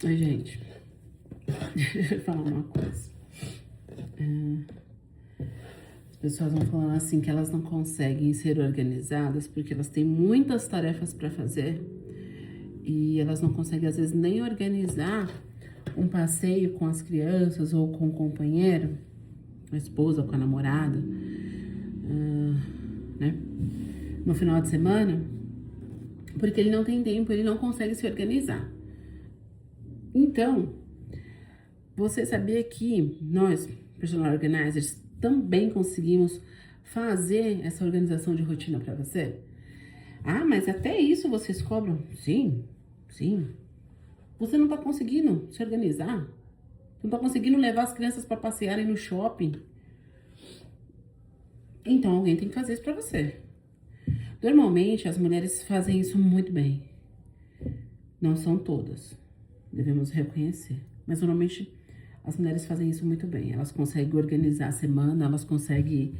Ai, gente, deixa eu falar uma coisa. As pessoas vão falando assim que elas não conseguem ser organizadas porque elas têm muitas tarefas para fazer e elas não conseguem, às vezes, nem organizar um passeio com as crianças ou com o companheiro, com a esposa, com a namorada, né? No final de semana, porque ele não tem tempo, ele não consegue se organizar. Então, você sabia que nós, personal organizers, também conseguimos fazer essa organização de rotina para você? Ah, mas até isso vocês cobram? Sim, sim. Você não tá conseguindo se organizar? Não tá conseguindo levar as crianças para passearem no shopping? Então alguém tem que fazer isso para você. Normalmente as mulheres fazem isso muito bem. Não são todas, devemos reconhecer. Mas normalmente as mulheres fazem isso muito bem. Elas conseguem organizar a semana, elas conseguem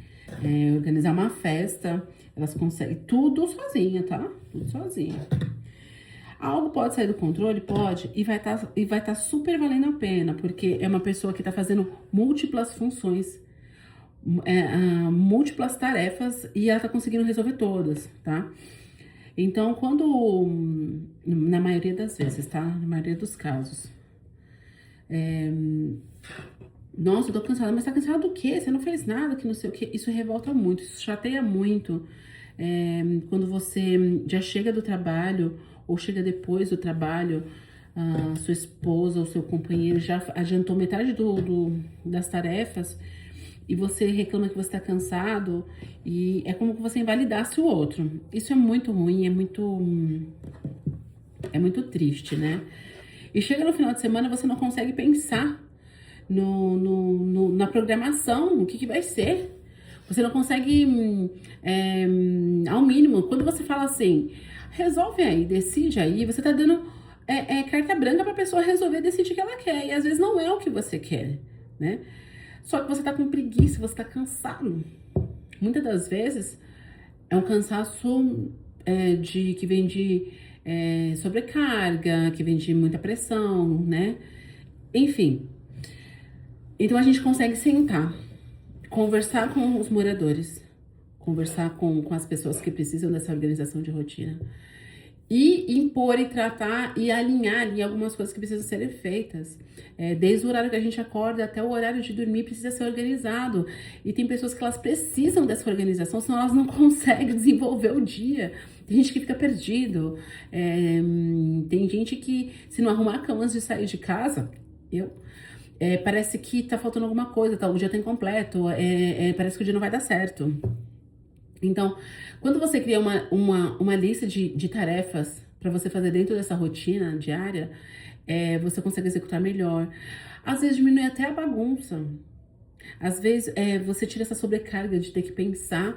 organizar uma festa, elas conseguem tudo sozinha, tá? Tudo sozinha. Algo pode sair do controle? Pode, e vai tá super valendo a pena, porque é uma pessoa que tá fazendo múltiplas funções, múltiplas tarefas, e ela tá conseguindo resolver todas, tá? Então, na maioria das vezes, tá? Na maioria dos casos, nossa, eu tô cansada, mas tá cansada do quê? Você não fez nada, que não sei o quê. Isso revolta muito, isso chateia muito. Quando você já chega do trabalho, ou chega depois do trabalho, a sua esposa ou seu companheiro já adiantou metade das tarefas, e você reclama que você tá cansado, e é como que você invalidasse o outro. Isso é muito ruim, é muito triste, né? E chega no final de semana, você não consegue pensar na programação, o que vai ser. Você não consegue, ao mínimo, quando você fala assim, resolve aí, decide aí, você tá dando carta branca pra pessoa resolver, decidir o que ela quer. E às vezes não é o que você quer, né? Só que você tá com preguiça, você tá cansado. Muitas das vezes é um cansaço que vem de sobrecarga, que vem de muita pressão, né? Enfim. Então a gente consegue sentar, conversar com os moradores, conversar com as pessoas que precisam dessa organização de rotina, e impor e tratar e alinhar ali algumas coisas que precisam ser feitas. Desde o horário que a gente acorda até o horário de dormir precisa ser organizado. E tem pessoas que elas precisam dessa organização, senão elas não conseguem desenvolver o dia. Tem gente que fica perdido. Tem gente que, se não arrumar a cama antes de sair de casa, parece que tá faltando alguma coisa, tá? O dia tá incompleto, parece que o dia não vai dar certo. Então, quando você cria uma lista de tarefas para você fazer dentro dessa rotina diária, você consegue executar melhor. Às vezes diminui até a bagunça. Às vezes você tira essa sobrecarga de ter que pensar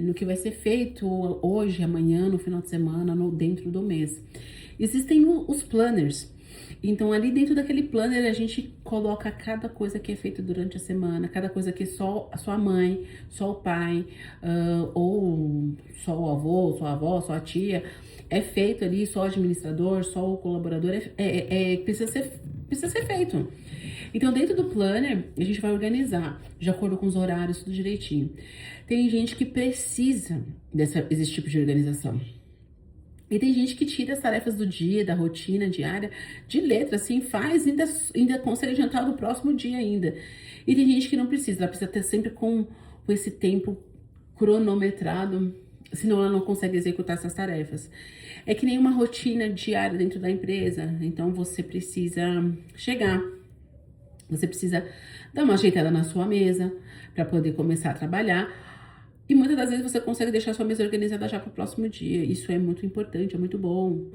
no que vai ser feito hoje, amanhã, no final de semana, dentro do mês. Existem os planners. Então, ali dentro daquele planner, a gente coloca cada coisa que é feita durante a semana, cada coisa que só a sua mãe, só o pai, ou só o avô, só a avó, só a tia, é feito ali, só o administrador, só o colaborador, precisa ser feito. Então, dentro do planner, a gente vai organizar, de acordo com os horários, tudo direitinho. Tem gente que precisa desse tipo de organização. E tem gente que tira as tarefas do dia, da rotina diária, de letra, assim, faz, ainda consegue adiantar do próximo dia ainda. E tem gente que não precisa, ela precisa ter sempre com esse tempo cronometrado, senão ela não consegue executar essas tarefas. É que nem uma rotina diária dentro da empresa, então você precisa chegar, você precisa dar uma ajeitada na sua mesa para poder começar a trabalhar. E muitas das vezes você consegue deixar sua mesa organizada já para o próximo dia. Isso é muito importante, é muito bom.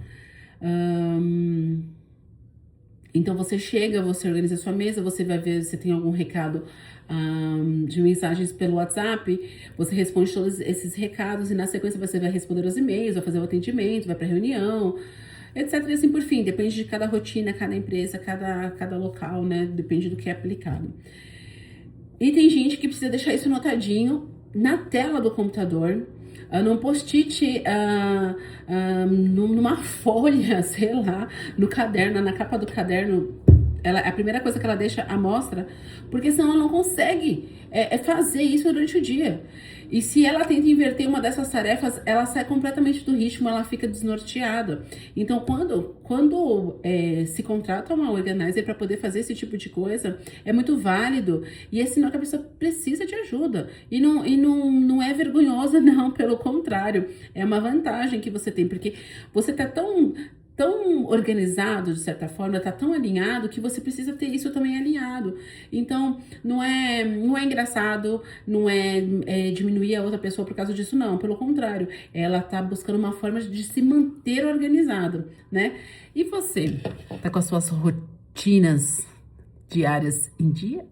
Então você chega, você organiza sua mesa, você vai ver se tem algum recado de mensagens pelo WhatsApp, você responde todos esses recados e na sequência você vai responder os e-mails, vai fazer o atendimento, vai para reunião, etc. E assim por fim, depende de cada rotina, cada empresa, cada local, né? Depende do que é aplicado. E tem gente que precisa deixar isso anotadinho na tela do computador, num post-it, numa folha, sei lá, no caderno, na capa do caderno. A primeira coisa que ela deixa à mostra, porque senão ela não consegue fazer isso durante o dia. E se ela tenta inverter uma dessas tarefas, ela sai completamente do ritmo, ela fica desnorteada. Então, quando se contrata uma organizer para poder fazer esse tipo de coisa, é muito válido. E é sinal que a pessoa precisa de ajuda. E não é vergonhosa, não, pelo contrário. É uma vantagem que você tem, porque você tá tão organizado, de certa forma, tá tão alinhado que você precisa ter isso também alinhado. Então, não é engraçado, não é diminuir a outra pessoa por causa disso, não. Pelo contrário, ela tá buscando uma forma de se manter organizado, né? E você, tá com as suas rotinas diárias em dia?